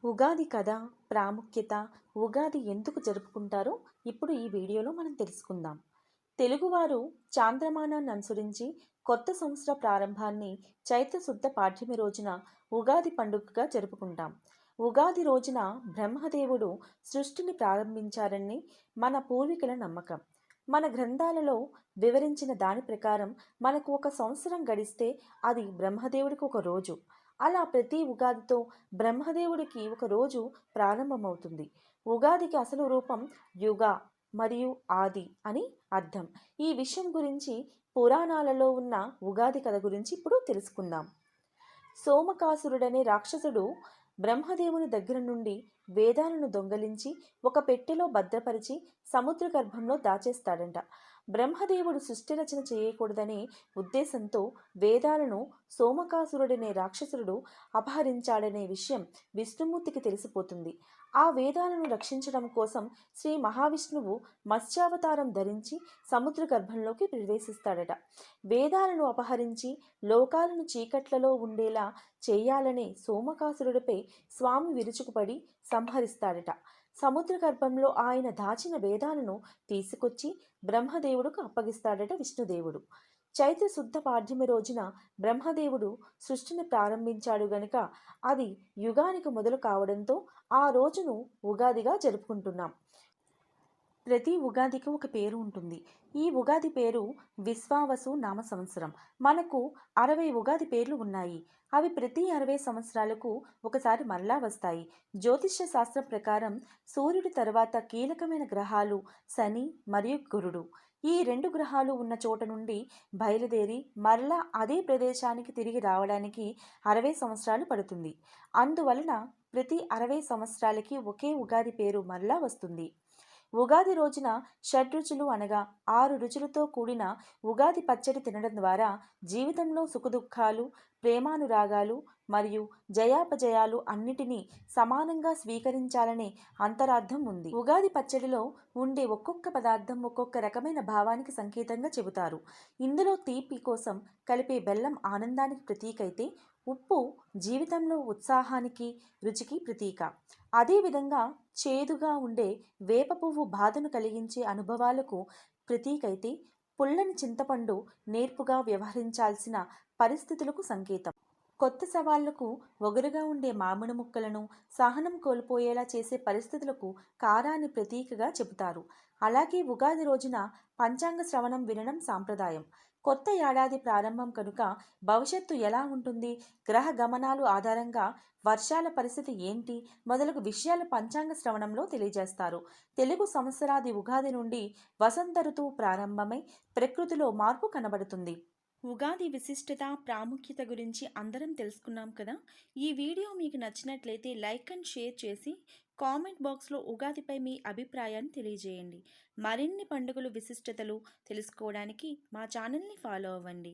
ఉగాది కథ, ప్రాముఖ్యత, ఉగాది ఎందుకు జరుపుకుంటారో ఇప్పుడు ఈ వీడియోలో మనం తెలుసుకుందాం. తెలుగువారు చాంద్రమానాన్ని అనుసరించి కొత్త సంవత్సర ప్రారంభాన్ని చైత్ర శుద్ధ పాడ్యమి రోజున ఉగాది పండుగగా జరుపుకుంటాం. ఉగాది రోజున బ్రహ్మదేవుడు సృష్టిని ప్రారంభించారని మన పూర్వీకుల నమ్మకం. మన గ్రంథాలలో వివరించిన దాని ప్రకారం మనకు ఒక సంవత్సరం గడిస్తే అది బ్రహ్మదేవుడికి ఒక రోజు. అలా ప్రతి ఉగాదితో బ్రహ్మదేవుడికి ఒక రోజు ప్రారంభమవుతుంది. ఉగాదికి అసలు రూపం యుగ మరియు ఆది అని అర్థం. ఈ విషయం గురించి పురాణాలలో ఉన్న ఉగాది కథ గురించి ఇప్పుడు తెలుసుకుందాం. సోమకాసురుడనే రాక్షసుడు బ్రహ్మదేవుని దగ్గర నుండి వేదాలను దొంగలించి ఒక పెట్టెలో భద్రపరిచి సముద్ర గర్భంలో దాచేస్తాడంట. బ్రహ్మదేవుడు సృష్టి రచన చేయకూడదనే ఉద్దేశంతో వేదాలను సోమకాసురుడనే రాక్షసుడు అపహరించాడనే విషయం విష్ణుమూర్తికి తెలిసిపోతుంది. ఆ వేదాలను రక్షించడం కోసం శ్రీ మహావిష్ణువు మత్స్యావతారం ధరించి సముద్ర గర్భంలోకి ప్రవేశిస్తాడట. వేదాలను అపహరించి లోకాలను చీకట్లలో ఉండేలా చేయాలనే సోమకాసురుడిపై స్వామి విరుచుకుపడి సంహరిస్తాడట. సముద్ర గర్భంలో ఆయన దాచిన వేదాలను తీసుకొచ్చి బ్రహ్మదేవుడుకు అప్పగిస్తాడట విష్ణుదేవుడు. చైత్ర శుద్ధ పాడ్యమి రోజున బ్రహ్మదేవుడు సృష్టిని ప్రారంభించాడు గనుక అది యుగానికి మొదలు కావడంతో ఆ రోజును ఉగాదిగా జరుపుకుంటున్నాం. ప్రతి ఉగాదికి ఒక పేరు ఉంటుంది. ఈ ఉగాది పేరు విశ్వావసు నామ సంవత్సరం. మనకు 60 ఉగాది పేర్లు ఉన్నాయి. అవి ప్రతి 60 సంవత్సరాలకు ఒకసారి మరలా వస్తాయి. జ్యోతిష్య శాస్త్రం ప్రకారం సూర్యుడి తర్వాత కీలకమైన గ్రహాలు శని మరియు గురుడు. ఈ 2 గ్రహాలు ఉన్న చోట నుండి బయలుదేరి మరలా అదే ప్రదేశానికి తిరిగి రావడానికి 60 సంవత్సరాలు పడుతుంది. అందువలన ప్రతి 60 సంవత్సరాలకి ఒకే ఉగాది పేరు మరలా వస్తుంది. ఉగాది రోజున షడ్రుచులు అనగా 6 రుచులతో కూడిన ఉగాది పచ్చడి తినడం ద్వారా జీవితంలో సుఖదుఖాలు, ప్రేమానురాగాలు మరియు జయాపజయాలు అన్నిటినీ సమానంగా స్వీకరించాలనే అంతరార్థం ఉంది. ఉగాది పచ్చడిలో ఉండే ఒక్కొక్క పదార్థం ఒక్కొక్క రకమైన భావానికి సంకేతంగా చెబుతారు. ఇందులో తీపి కోసం కలిపే బెల్లం ఆనందానికి ప్రతీక అయితే, ఉప్పు జీవితంలో ఉత్సాహానికి, రుచికి ప్రతీక. అదేవిధంగా చేదుగా ఉండే వేప పువ్వు బాధను కలిగించే అనుభవాలకు ప్రతీకైతే, పుల్లని చింతపండు నేర్పుగా వ్యవహరించాల్సిన పరిస్థితులకు సంకేతం. కొత్త సవాళ్లకు ఒగరుగా ఉండే మామిడి ముక్కలను సహనం కోల్పోయేలా చేసే పరిస్థితులకు కారాన్ని ప్రతీకగా చెబుతారు. అలాగే ఉగాది రోజున పంచాంగ శ్రవణం వినడం సాంప్రదాయం. కొత్త ఏడాది ప్రారంభం కనుక భవిష్యత్తు ఎలా ఉంటుంది, గ్రహ గమనాలు ఆధారంగా వర్షాల పరిస్థితి ఏంటి మొదలగు విషయాలు పంచాంగ శ్రవణంలో తెలియజేస్తారు. తెలుగు సంవత్సరాది ఉగాది నుండి వసంత ఋతువు ప్రారంభమై ప్రకృతిలో మార్పు కనబడుతుంది. ఉగాది విశిష్టత, ప్రాముఖ్యత గురించి అందరం తెలుసుకున్నాం కదా. ఈ వీడియో మీకు నచ్చినట్లయితే లైక్ అండ్ షేర్ చేసి కామెంట్ బాక్స్లో ఉగాదిపై మీ అభిప్రాయాన్ని తెలియజేయండి. మరిన్ని పండుగలు విశిష్టతలు తెలుసుకోవడానికి మా ఛానల్ని ఫాలో అవ్వండి.